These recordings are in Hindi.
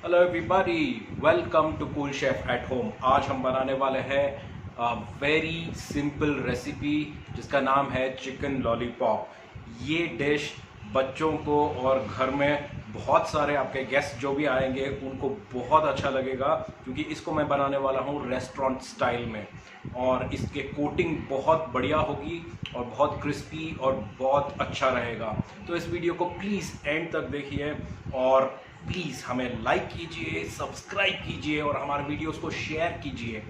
Hello everybody, welcome to Cool Chef at home. आज हम बनाने वाले हैं वेरी सिंपल रेसिपी जिसका नाम है चिकन लॉलीपॉप। ये डिश बच्चों को और घर में बहुत सारे आपके गेस्ट जो भी आएंगे उनको बहुत अच्छा लगेगा, क्योंकि इसको मैं बनाने वाला हूँ रेस्टोरेंट स्टाइल में। और इसके कोटिंग बहुत बढ़िया होगी और बहुत क्रिस्पी और बहुत अच्छा रहेगा। तो इस वीडियो को प्लीज़ एंड तक देखिए और प्लीज़ हमें लाइक कीजिए, सब्सक्राइब कीजिए और हमारे वीडियोस को शेयर कीजिए।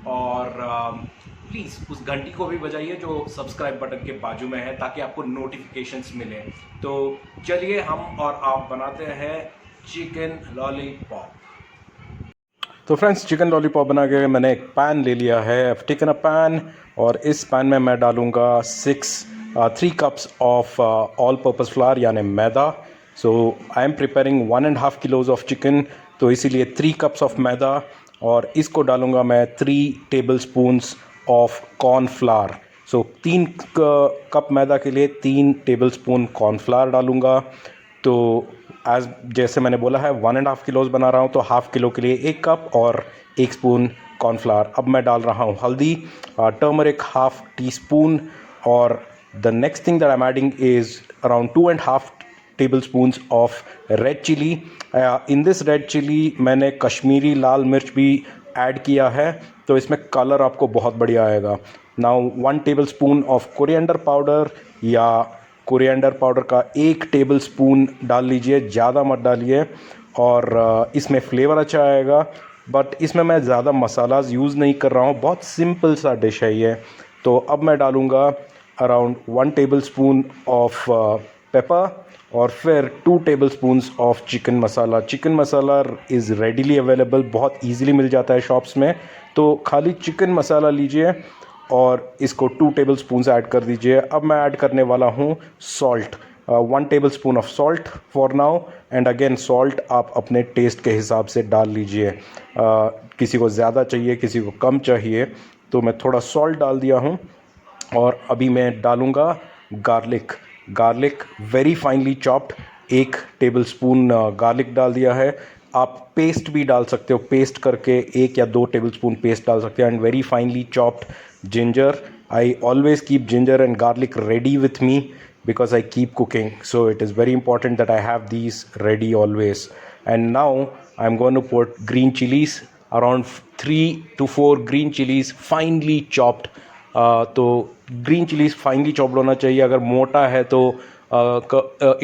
और प्लीज़ उस घंटी को भी बजाइए जो सब्सक्राइब बटन के बाजू में है, ताकि आपको नोटिफिकेशंस मिले। तो चलिए हम और आप बनाते हैं चिकन लॉलीपॉप। तो फ्रेंड्स, चिकन लॉलीपॉप बना के मैंने एक पैन ले लिया है। I've taken a पैन और इस पैन में मैं डालूँगा 3 cups of all purpose flour यानी मैदा। So I am preparing 1.5 kilos of chicken, तो इसीलिए 3 cups ऑफ मैदा। और इसको डालूँगा मैं 3 tablespoons of cornflour. So 3 cup मैदा के लिए 3 टेबल स्पून कॉर्नफ्लावर डालूँगा। तो एज जैसे मैंने बोला है 1.5 किलोज बना रहा हूँ, तो हाफ किलो के लिए 1 कप और 1 स्पून कॉर्नफ्लावर। अब मैं डाल रहा हूँ हल्दी, टर्मरिक हाफ टी स्पून। और the next thing that I am adding is around 2.5 tablespoons of red chili. In this red chili मैंने कश्मीरी लाल मिर्च भी ऐड किया है, तो इसमें कलर आपको बहुत बढ़िया आएगा। Now 1 tablespoon of coriander powder, या कोरिएंडर पाउडर का 1 tablespoon डाल लीजिए, ज़्यादा मत डालिए। और इसमें फ्लेवर अच्छा आएगा, बट इसमें मैं ज़्यादा मसालाज यूज़ नहीं कर रहा हूँ, बहुत सिंपल सा डिश है ये। तो अब मैं डालूँगा अराउंड 1 tablespoon ऑफ पेपर और फिर 2 tablespoons of chicken masala. Chicken masala is readily available, बहुत इजीली मिल जाता है शॉप्स में। तो खाली चिकन मसाला लीजिए और इसको 2 tablespoons ऐड कर दीजिए। अब मैं ऐड करने वाला हूँ salt, 1 tablespoon of salt for now. And again salt आप अपने टेस्ट के हिसाब से डाल लीजिए, किसी को ज़्यादा चाहिए, किसी को कम चाहिए। तो मैं थोड़ा सॉल्ट डाल दिया हूँ। और अभी मैं डालूँगा garlic very finally chopped, 1 tablespoon garlic डाल दिया है। आप पेस्ट भी डाल सकते हो, पेस्ट करके 1 या 2 टेबलस्पून पेस्ट डाल सकते हो। And very finally chopped ginger. I always keep ginger and garlic ready with me because I keep cooking, so it is very important that I have these ready always. And now I'm going to put green chilies, around 3 to 4 green chilies finely chopped. तो ग्रीन चिलीज फाइनली चॉप्ड होना चाहिए, अगर मोटा है तो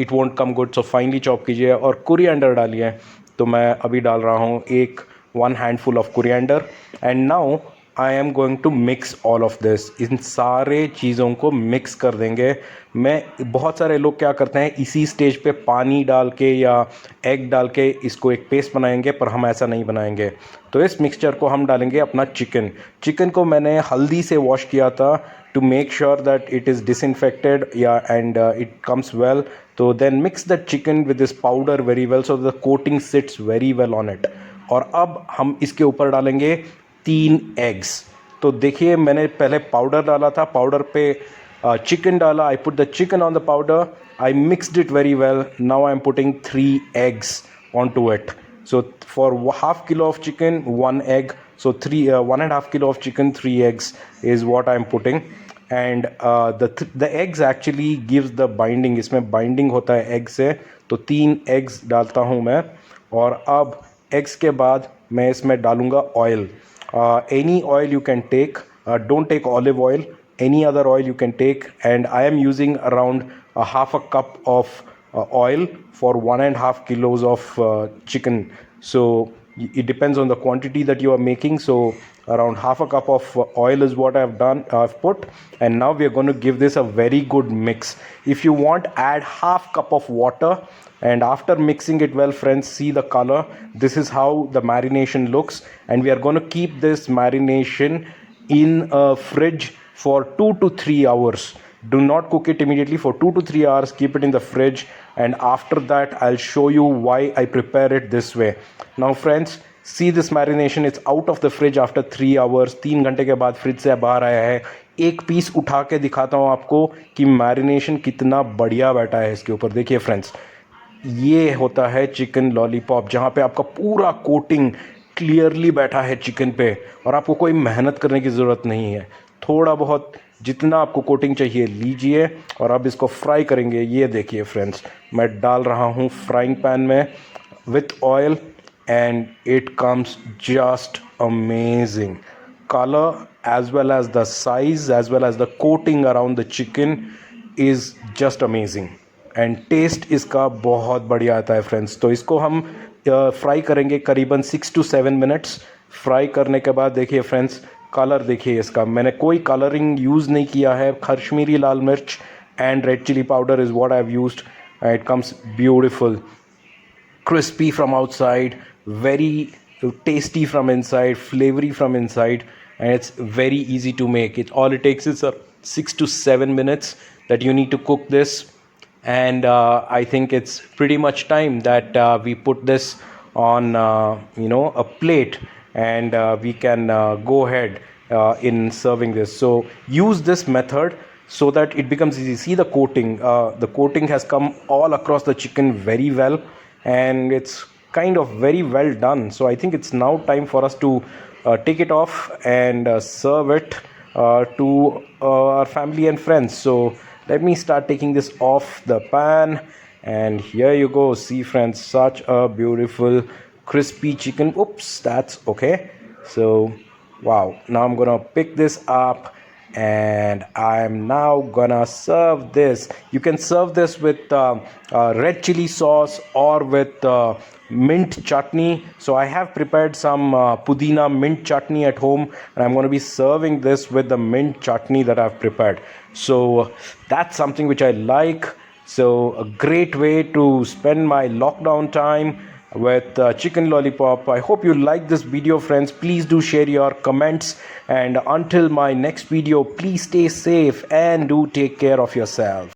it won't come good, so finally chop कीजिए। और कोरिएंडर डालिए, तो मैं अभी डाल रहा हूँ 1 handful of coriander. And now I am going to mix all of this. इन सारे चीज़ों को मिक्स कर देंगे। बहुत सारे लोग क्या करते हैं, इसी स्टेज पे पानी डाल के या एग डाल के इसको एक पेस्ट बनाएंगे, पर हम ऐसा नहीं बनाएंगे। तो इस मिक्सचर को हम डालेंगे अपना चिकन को मैंने हल्दी से वॉश किया था to make sure that it is disinfected, yeah, and it comes well. So then mix the chicken with this powder very well so the coating sits very well on it. और अब हम इसके ऊपर डालेंगे 3 एग्स। तो देखिए, मैंने पहले पाउडर डाला था, पाउडर पे चिकन डाला। I put the chicken on the powder, I mixed it very well. Now I am putting 3 eggs on to it. So for half kilo of chicken, 1 egg. So 1.5 kilo of chicken, 3 eggs is what I'm putting. And the eggs actually gives the binding. इसमें binding होता है egg से, तो 3 eggs डालता हूँ मैं। और अब eggs के बाद मैं इसमें डालूँगा oil. Any oil you can take. Don't take olive oil. Any other oil you can take. And I am using around half a cup of oil for 1.5 kilos of chicken. So it depends on the quantity that you are making. So around half a cup of oil is what I've put. And now we are going to give this a very good mix. If you want, add half cup of water. And after mixing it well, friends, see the color. This is how the marination looks. And we are going to keep this marination in a fridge for 2 to 3 hours. Do not cook it immediately. For 2 to 3 hours, keep it in the fridge. And after that, I'll show you why I prepare it this way. Now friends, see this marination. It's out of the fridge after 3 hours. 3 घंटे के बाद फ्रिज से बाहर आया है। एक पीस उठा के दिखाता हूँ आपको कि मैरिनेशन कितना बढ़िया बैठा है इसके ऊपर। देखिए फ्रेंड्स, ये होता है चिकन लॉलीपॉप, जहाँ पे आपका पूरा कोटिंग क्लियरली बैठा है चिकन पे और आपको कोई मेहनत करने की ज़रूरत नहीं है। थोड़ा बहुत जितना आपको कोटिंग चाहिए लीजिए और अब इसको फ्राई करेंगे। ये देखिए फ्रेंड्स, मैं डाल रहा हूँ फ्राइंग पैन में with oil and it comes just amazing. Color as well as the size as well as the coating around the chicken is just amazing and taste इसका बहुत बढ़िया आता है फ्रेंड्स। तो इसको हम फ्राई करेंगे करीबन 6 to 7 मिनट्स। फ्राई करने के बाद देखिए फ्रेंड्स, कलर देखिए इसका, मैंने कोई कलरिंग यूज़ नहीं किया है। कश्मीरी लाल मिर्च and red chilli powder is what I have used. It comes beautiful, crispy from outside, very tasty from inside, flavory from inside, and it's very easy to make. It takes is 6 to 7 minutes that you need to cook this, and I think it's pretty much time that we put this on a plate, and we can go ahead in serving this. So use this method so that it becomes easy. See the coating. The coating has come all across the chicken very well, and it's kind of very well done. So I think it's now time for us to take it off and serve it to our family and friends. So let me start taking this off the pan, and here you go. See friends, such a beautiful crispy chicken. Oops, that's okay. So wow, now I'm gonna pick this up and I'm now gonna serve this. You can serve this with red chili sauce or with mint chutney. So I have prepared some pudina mint chutney at home, and I'm going to be serving this with the mint chutney that I've prepared. So that's something which I like. So a great way to spend my lockdown time with chicken lollipop. I hope you like this video friends. Please do share your comments, and until my next video, please stay safe and do take care of yourself.